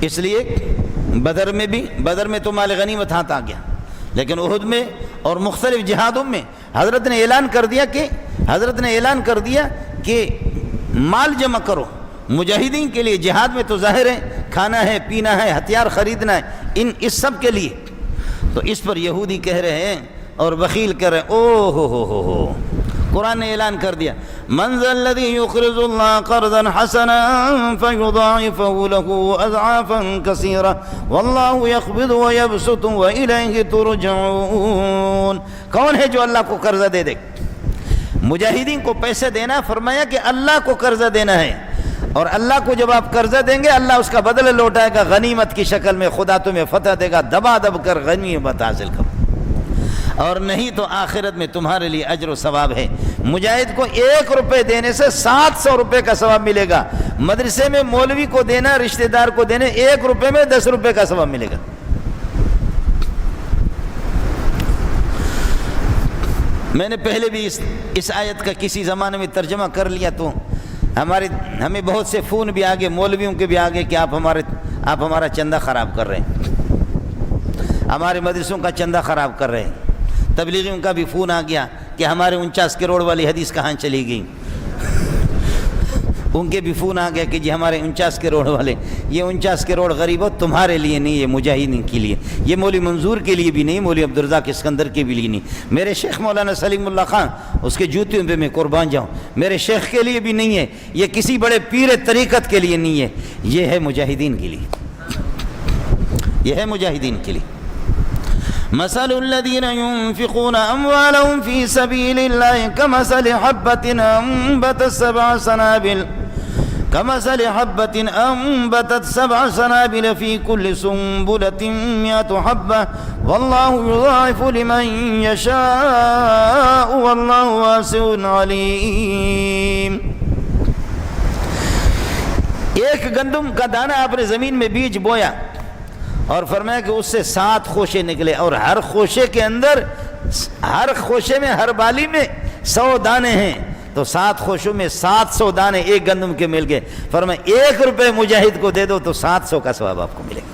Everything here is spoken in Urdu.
اس لیے بدر میں تو مال غنیمت ہاتھ آ گیا، لیکن احد میں اور مختلف جہادوں میں حضرت نے اعلان کر دیا کہ مال جمع کرو مجاہدین کے لیے، جہاد میں تو ظاہر ہے کھانا ہے، پینا ہے، ہتھیار خریدنا ہے، اس سب کے لیے۔ تو اس پر یہودی کہہ رہے ہیں اور بخیل کر رہے ہیں، او ہو قرآن نے اعلان کر دیا، من ذا الذی یقرض اللہ قرضا حسنا فیضاعفہ لہ اضعافا کثیرا واللہ یقبض ویبسط والیہ ترجعون۔ کون ہے جو اللہ کو قرضہ دے دے؟ مجاہدین کو پیسے دینا، فرمایا کہ اللہ کو قرضہ دینا ہے، اور اللہ کو جب آپ قرضہ دیں گے اللہ اس کا بدلہ لوٹائے گا غنیمت کی شکل میں، خدا تمہیں فتح دے گا، دبا دب کر غنیمت حاصل کرو، اور نہیں تو آخرت میں تمہارے لیے اجر و ثواب ہے۔ مجاہد کو 1 روپے دینے سے 700 روپے کا ثواب ملے گا، مدرسے میں مولوی کو دینا، رشتہ دار کو دینے 1 روپے میں 10 روپے کا ثواب ملے گا۔ میں نے پہلے بھی اس آیت کا کسی زمانے میں ترجمہ کر لیا، تو ہمیں بہت سے فون بھی آگے، مولویوں کے بھی آگے کہ آپ ہمارا چندہ خراب کر رہے ہیں، ہمارے مدرسوں کا چندہ خراب کر رہے ہیں۔ تبلیغیوں کا بھی فون آ گیا کہ ہمارے 49 کروڑ والی حدیث کہاں چلی گئی، ان کے بھی فون آ گیا کہ جی ہمارے 49 کروڑ والے، یہ 49 کروڑ غریبوں تمہارے لیے نہیں، یہ مجاہدین کے لیے، یہ مولوی منظور کے لیے بھی نہیں، مولوی عبدالرزاق اسکندر کے بھی لیے نہیں، میرے شیخ مولانا سلیم اللہ خان اس کے جوتیوں پہ میں قربان جاؤں، میرے شیخ کے لیے بھی نہیں ہے، یہ کسی بڑے پیر طریقت کے لیے نہیں ہے، یہ ہے مجاہدین کے لیے، یہ ہے مجاہدین کے لیے۔ مثل الذين ينفقون أموالهم في سبيل الله كمثل حبة أنبتت 7 سنابل في كل سنبلة 100 حبة والله يضاعف لمن يشاء والله واسع عليم۔ ایک گندم کا دانہ آپ نے زمین میں بیج بویا اور فرمایا کہ اس سے 7 خوشے نکلے، اور ہر خوشے کے اندر، ہر خوشے میں، ہر بالی میں 100 دانے ہیں، تو 7 خوشوں میں 700 دانے ایک گندم کے مل گئے۔ فرمایا 1 روپے مجاہد کو دے دو تو 700 کا ثواب آپ کو ملے گا۔